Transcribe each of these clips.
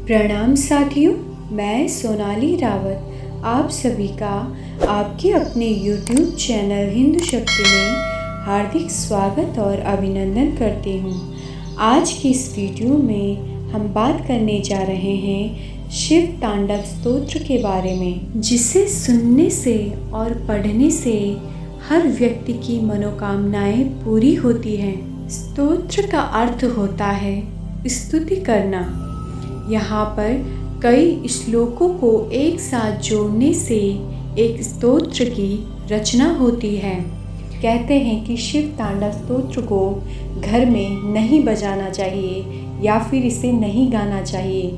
प्रणाम साथियों, मैं सोनाली रावत आप सभी का आपके अपने YouTube चैनल हिंदू शक्ति में हार्दिक स्वागत और अभिनंदन करती हूँ। आज की इस वीडियो में हम बात करने जा रहे हैं शिव तांडव स्तोत्र के बारे में, जिसे सुनने से और पढ़ने से हर व्यक्ति की मनोकामनाएं पूरी होती हैं। स्तोत्र का अर्थ होता है स्तुति करना। यहाँ पर कई श्लोकों को एक साथ जोड़ने से एक स्तोत्र की रचना होती है। कहते हैं कि शिव तांडव स्तोत्र को घर में नहीं बजाना चाहिए या फिर इसे नहीं गाना चाहिए।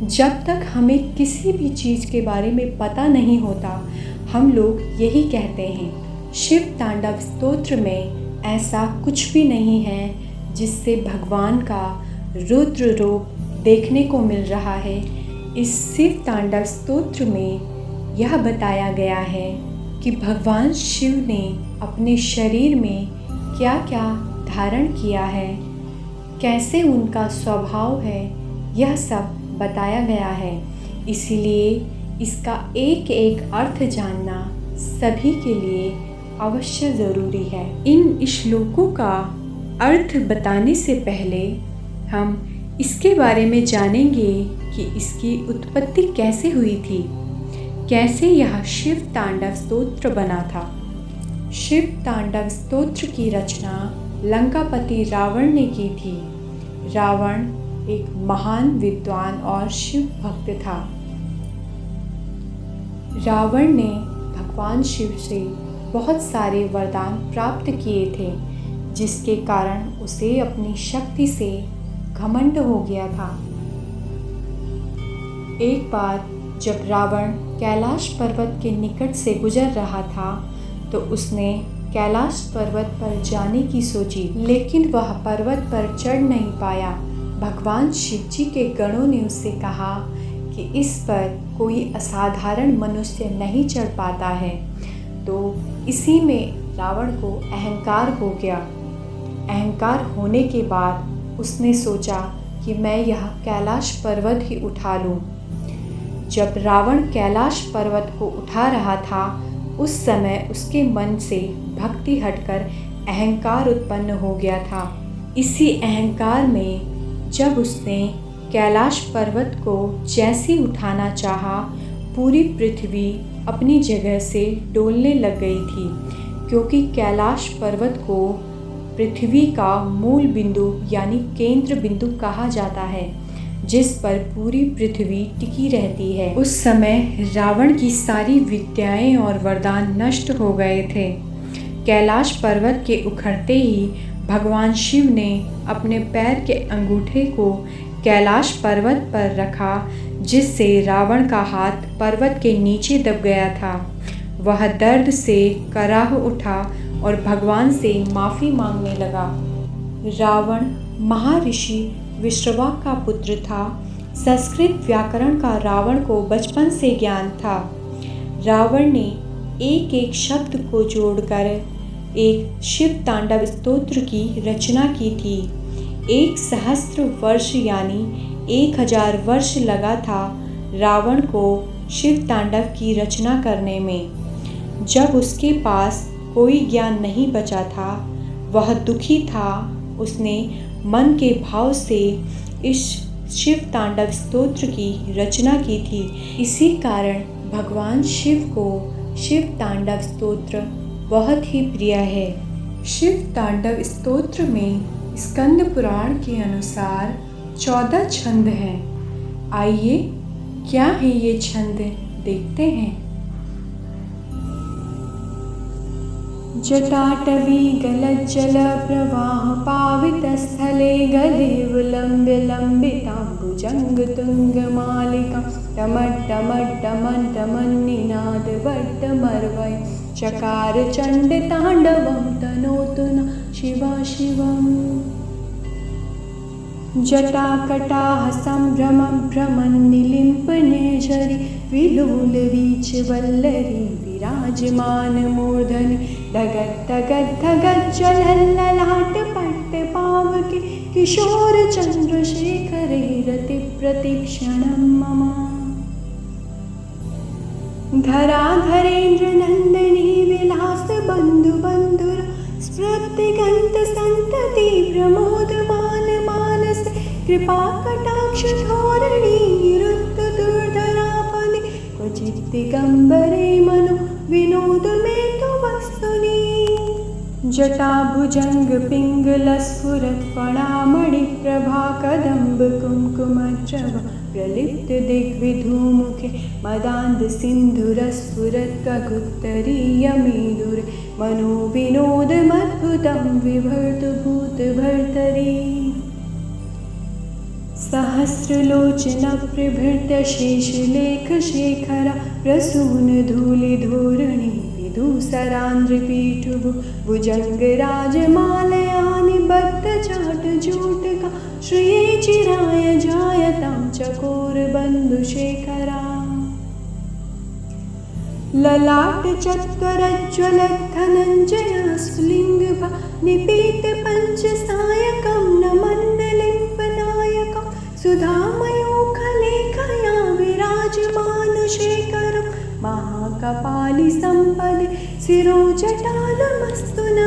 जब तक हमें किसी भी चीज़ के बारे में पता नहीं होता, हम लोग यही कहते हैं। शिव तांडव स्तोत्र में ऐसा कुछ भी नहीं है जिससे भगवान का रुद्र रूप देखने को मिल रहा है। इस शिव तांडव स्तोत्र में यह बताया गया है कि भगवान शिव ने अपने शरीर में क्या क्या धारण किया है, कैसे उनका स्वभाव है, यह सब बताया गया है। इसीलिए इसका एक एक अर्थ जानना सभी के लिए अवश्य ज़रूरी है। इन श्लोकों का अर्थ बताने से पहले हम इसके बारे में जानेंगे कि इसकी उत्पत्ति कैसे हुई थी, कैसे यह शिव तांडव स्तोत्र बना था। शिव तांडव स्तोत्र की रचना लंकापति रावण ने की थी। रावण एक महान विद्वान और शिव भक्त था। रावण ने भगवान शिव से बहुत सारे वरदान प्राप्त किए थे, जिसके कारण उसे अपनी शक्ति से घमंड हो गया था। एक बार जब रावण कैलाश पर्वत के निकट से गुजर रहा था तो उसने कैलाश पर्वत पर जाने की सोची, लेकिन वह पर्वत पर चढ़ नहीं पाया। भगवान शिव जी के गणों ने उससे कहा कि इस पर कोई असाधारण मनुष्य नहीं चढ़ पाता है। तो इसी में रावण को अहंकार हो गया। अहंकार होने के बाद उसने सोचा कि मैं यह कैलाश पर्वत ही उठा लूं। जब रावण कैलाश पर्वत को उठा रहा था, उस समय उसके मन से भक्ति हटकर अहंकार उत्पन्न हो गया था। इसी अहंकार में जब उसने कैलाश पर्वत को जैसे उठाना चाहा, पूरी पृथ्वी अपनी जगह से डोलने लग गई थी, क्योंकि कैलाश पर्वत को पृथ्वी का मूल बिंदु यानी केंद्र बिंदु कहा जाता है, जिस पर पूरी पृथ्वी टिकी रहती है। उस समय रावण की सारी विद्याएं और वरदान नष्ट हो गए थे। कैलाश पर्वत के उखड़ते ही भगवान शिव ने अपने पैर के अंगूठे को कैलाश पर्वत पर रखा, जिससे रावण का हाथ पर्वत के नीचे दब गया था। वह दर्द से कराह उठा और भगवान से माफ़ी मांगने लगा। रावण महर्षि विश्रवा का पुत्र था। संस्कृत व्याकरण का रावण को बचपन से ज्ञान था। रावण ने एक एक शब्द को जोड़कर एक शिव तांडव स्तोत्र की रचना की थी। 1,000 वर्ष यानी 1000 वर्ष लगा था रावण को शिव तांडव की रचना करने में। जब उसके पास कोई ज्ञान नहीं बचा था, वह दुखी था। उसने मन के भाव से इस शिव तांडव स्तोत्र की रचना की थी। इसी कारण भगवान शिव को शिव तांडव स्तोत्र बहुत ही प्रिय है। शिव तांडव स्तोत्र में स्कंद पुराण के अनुसार 14 छंद हैं। आइए क्या है ये छंद देखते हैं। जटाटवी गलज्जल प्रवाह पावित स्थले गले विलंब्य लंबिताम्बुजंग तुंग मालिका टमट्टमट्टमन्निनाद वट्टमर्वय चकार चंड तांडवं तनोतु न शिवा शिवम्। जटाकटाह संभ्रमं भ्रमन्निलिम्प निर्झरि विलोल वीच वल्लरी विराजमान मूर्धनि धगत धगत धगत जलल्ललाट पट्ट पावके किशोर चंद्रशेखरे रति प्रतीक्षणं मम। धराधरेन्द्र नंदिनी विलास बंधु बंधुर स्मृतिगंत संतति प्रमोदमान मानस कृपा कटाक्ष धोरणी रुद्ध दुर्धरापदे क्वचित् दिगंबरे मनो विनोद में तो वस्तुनि। जटाभुजंग पिंगल स्फुरत् फणामणि प्रभा कदम्ब कुंकुमद्रव प्रलिप्त दिग्विधूमुखे मदान्ध सिन्धुरस्फुरत् ककुत्तरीय मेदुरे मनो विनोदमद्भुतं विभर्तु भूतभर्तरी। सहस्रलोचन प्रभृत शेषलेख शेखरा प्रसून धूलिधोरणी विदूसरान्द्रपीठुभु भुजङ्गराजमालयानि बद्धचाटजूटका श्रिये चिराय जायतां चकोरबन्धुशेखरा। ललाटचत्वरज्ज्वलद्धनञ्जया स्फुलिङ्गभा निपीतपञ्चसायकं न मण्डलिम्पनायकं सुधामयोखलेखया विराजमानशेखरं महाकपालि सम्पदे शिरोजटालमस्तु न।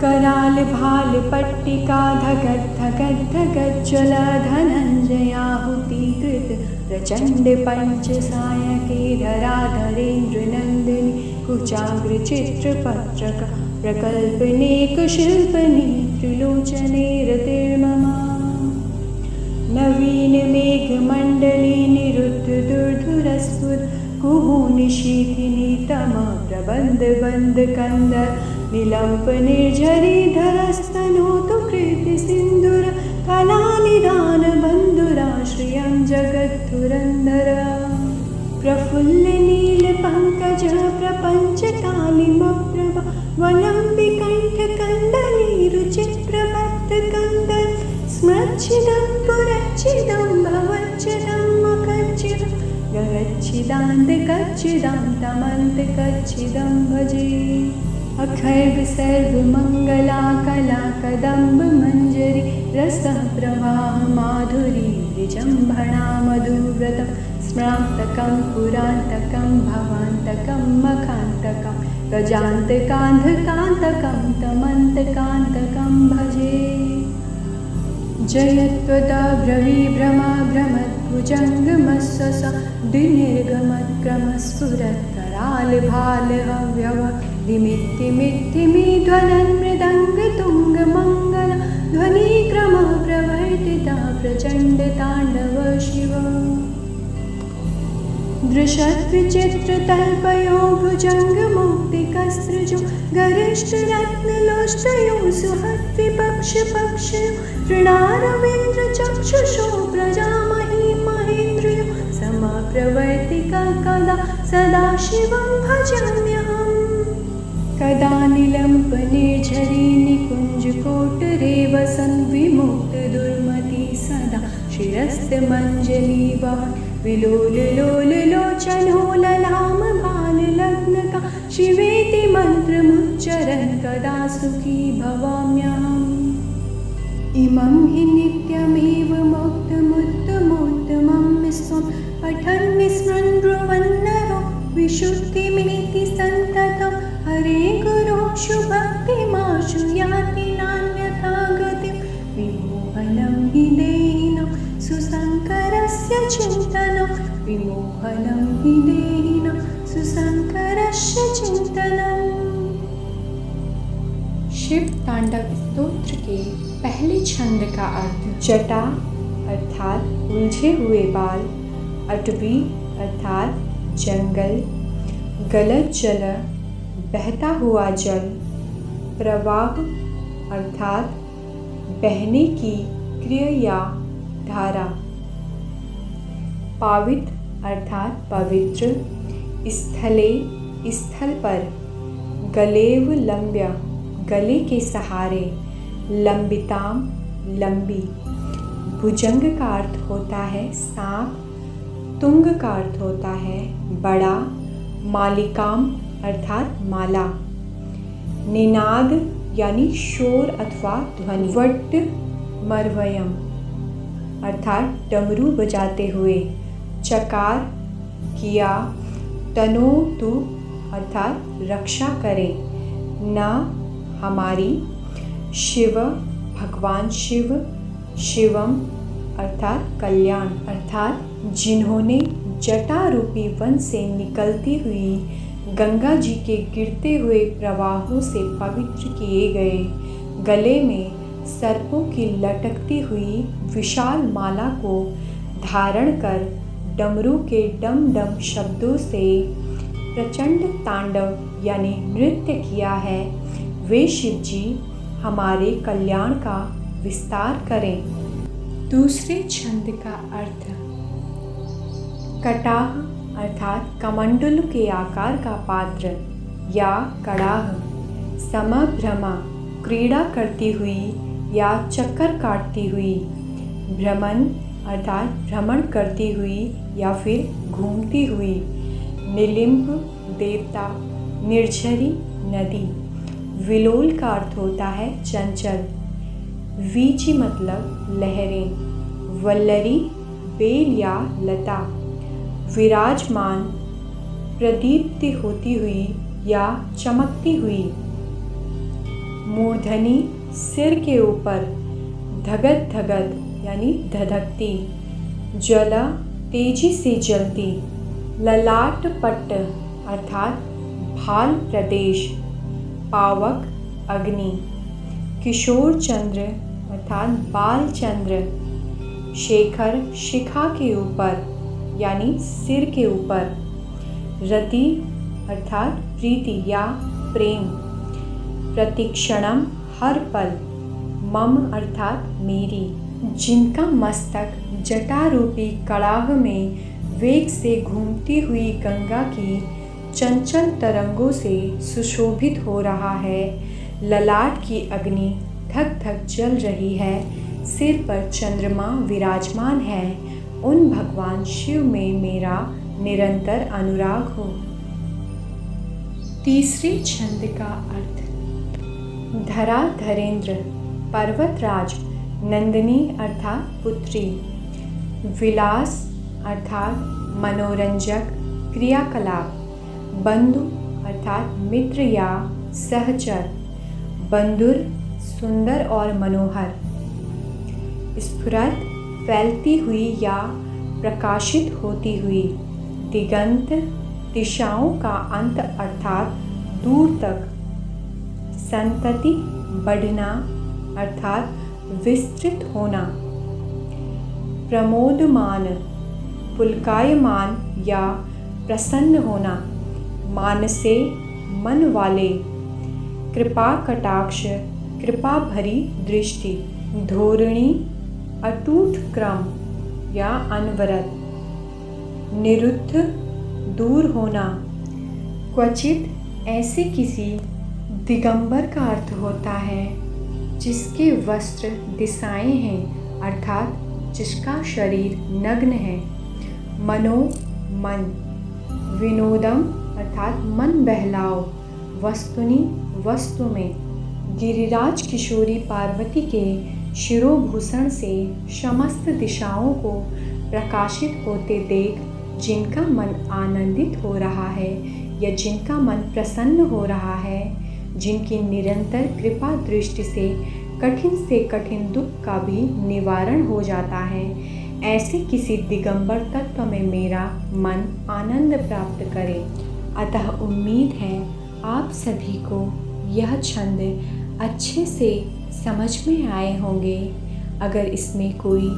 करालभालपट्टिका धगद्धगद्धगज्ज्वल धनञ्जयाहुतीकृत प्रचण्ड पञ्चसायके धराधरेन्द्र नन्दिनी कुचाग्रचित्रपत्रक प्रकल्पनेकशिल्पनी त्रिलोचने रतिर्ममा। नवीन मेघमण्डले निरुद्ध दुर्धुरस्फुर कुहूनिशीथिनी तमा प्रबन्ध बन्ध कंदर निलम्प निर्झरी धरस्तनोतु कृति सिन्दूर कलानिधान बन्धुराश्रियं जगद्धुरन्धर। प्रफुल्ल नील पंकज प्रपंच कालिमप्रभा वलम्बिकण्ठ कन्दली रुचित प्रबद्ध कंदर स्मृच्छिदं पुरच्छिदं भवच्छिदं मकच्छिदं गगच्छिदान्त कच्छिदां तमन्त कच्छिदं भजे। अखर्व सर्वमङ्गला कला कदम्ब मञ्जरी रसः प्रवाह माधुरी विजृम्भणा मधुव्रतं स्मरान्तकं पुरान्तकं भवान्तकं मखान्तकं गजान्तकान्धकान्तकं तमन्तकान्तकं भजे। जयत्वदभ्रविभ्रमा भ्रमद्भुजङ्गमस्वसा द्विनिर्गमत्क्रमस्फुरत् करालभालहव्यव दिमित्तिमित्तिमि ध्वनन् मृदङ्गतुङ्गमङ्गल ध्वनिक्रमः प्रवर्तिता प्रचण्डताण्डव शिव। दृशद्विचित्रतल्पयो भुजङ्गमौक्तिकस्रजो गरिष्ठरत्नलोष्टयो सुहद्विपक्षपक्षयो तृणारविन्द्रचक्षुषो प्रजामही महेन्द्रियो समाप्रवर्तिका कदा सदा शिवं भजाम्यहम्। कदा निलम्पनिर्झरी निकुञ्जकोटरे वसन् विमुक्तदुर्मती सदा शिरस्तमञ्जलिवः विलोललोललोचनो ललाम बाललग्नका शिवेति मन्त्रमुच्चरन् कदा सुखी भवाम्यहम्। इमं हि नित्यमेव मोक्तमुत्तमोत्तमं स्वं पठन् स्मरन् ब्रुवन्नरो विशुद्धिमेति सन्ततं हरे गुरोक्षु भक्तिमाशु याति नान्यथा गतिं विमोहनं हि देहिनं सुशङ्करस्य चिन्तनं विमोहनं हि देहिनं सुशङ्करस्य चिन्तनम्। शिव तांडव स्तोत्र के पहले छंद का अर्थ। जटा अर्थात उलझे हुए बाल, अटवी अर्थात जंगल, गलत जल बहता हुआ जल, प्रवाह अर्थात बहने की क्रिया या धारा, पावित अर्थात पवित्र, स्थले स्थल पर, गलेव लंब्य गले के सहारे, लंबिताम लंबी, भुजंग का अर्थ होता है सांप, तुंग का अर्थ होता है बड़ा, मालिकाम अर्थात माला, निनाद यानी शोर अथवा ध्वनि, वट्ट मरवयम अर्थात डमरू बजाते हुए। चकार किया तनोतु अर्थात रक्षा करें। न हमारी शिव भगवान शिव, शिवम अर्थात कल्याण, अर्थात जिन्होंने जटा रूपी वन से निकलती हुई गंगा जी के गिरते हुए प्रवाहों से पवित्र किए गए गले में सर्पों की लटकती हुई विशाल माला को धारण कर डमरू के डम डम शब्दों से प्रचंड तांडव यानी नृत्य किया है, वे शिव जी हमारे कल्याण का विस्तार करें। दूसरे छंद का अर्थ। कटाह अर्थात कमंडलू के आकार का पात्र या कड़ाह। समभ्रमा क्रीड़ा करती हुई या चक्कर काटती हुई। भ्रमण अर्थात भ्रमण करती हुई या फिर घूमती हुई। निलिम्ब देवता, निर्झरी नदी। विलोल का अर्थ होता है चंचल। वीची मतलब लहरें। वल्लरी बेल या लता। विराजमान प्रदीप्ति होती हुई या चमकती हुई। मूर्धनी सिर के ऊपर। धगत धगत यानी धधकती। ज्वला तेजी से जलती। ललाट पट्ट अर्थात भाल प्रदेश। पावक अग्नि। किशोर चंद्र अर्थात बाल चंद्र। शेखर शिखा के ऊपर यानी सिर के ऊपर। रति अर्थात प्रीति या प्रेम। प्रतिक्षणम हर पल। मम अर्थात मेरी। जिनका मस्तक जटारूपी कड़ाह में वेग से घूमती हुई गंगा की चंचल तरंगों से सुशोभित हो रहा है। ललाट की अग्नि धक धक जल रही है। सिर पर चंद्रमा विराजमान है। उन भगवान शिव में मेरा निरंतर अनुराग हो। तीसरे छंद का अर्थ। धरा धरेंद्र पर्वतराज। नंदिनी अर्थात पुत्री। विलास अर्थात मनोरंजक क्रियाकलाप। बंधु अर्थात मित्र या सहचर। बंधुर सुंदर और मनोहर। स्फुरत फैलती हुई या प्रकाशित होती हुई। दिगंत दिशाओं का अंत अर्थात दूर तक। संतति बढ़ना अर्थात विस्तृत होना। प्रमोदमान पुलकायमान या प्रसन्न होना। मानसे मन वाले। कृपा कटाक्ष कृपा भरी दृष्टि। धोरणी अटूट क्रम या अनवरत। निरुद्ध दूर होना। क्वचित ऐसे किसी दिगंबर का अर्थ होता है जिसके वस्त्र दिशाएं हैं अर्थात जिसका शरीर नग्न है। मनो मन। विनोदम अर्थात मन बहलाओ। वस्तुनि वस्तु में। गिरिराज किशोरी पार्वती के शिरोभूषण से समस्त दिशाओं को प्रकाशित होते देख जिनका मन आनंदित हो रहा है या जिनका मन प्रसन्न हो रहा है, जिनकी निरंतर कृपा दृष्टि से कठिन दुख का भी निवारण हो जाता है, ऐसे किसी दिगंबर तत्व में मेरा मन आनंद प्राप्त करे। अतः उम्मीद है आप सभी को यह छंद अच्छे से समझ में आए होंगे। अगर इसमें कोई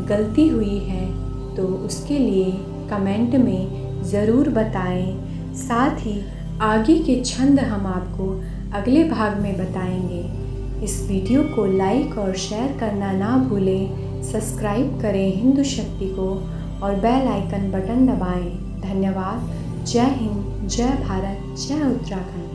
गलती हुई है तो उसके लिए कमेंट में ज़रूर बताएं। साथ ही आगे के छंद हम आपको अगले भाग में बताएंगे। इस वीडियो को लाइक और शेयर करना ना भूलें। सब्सक्राइब करें हिंदू शक्ति को और बेल आइकन बटन दबाएं। धन्यवाद। जय हिंद, जय भारत, जय उत्तराखंड।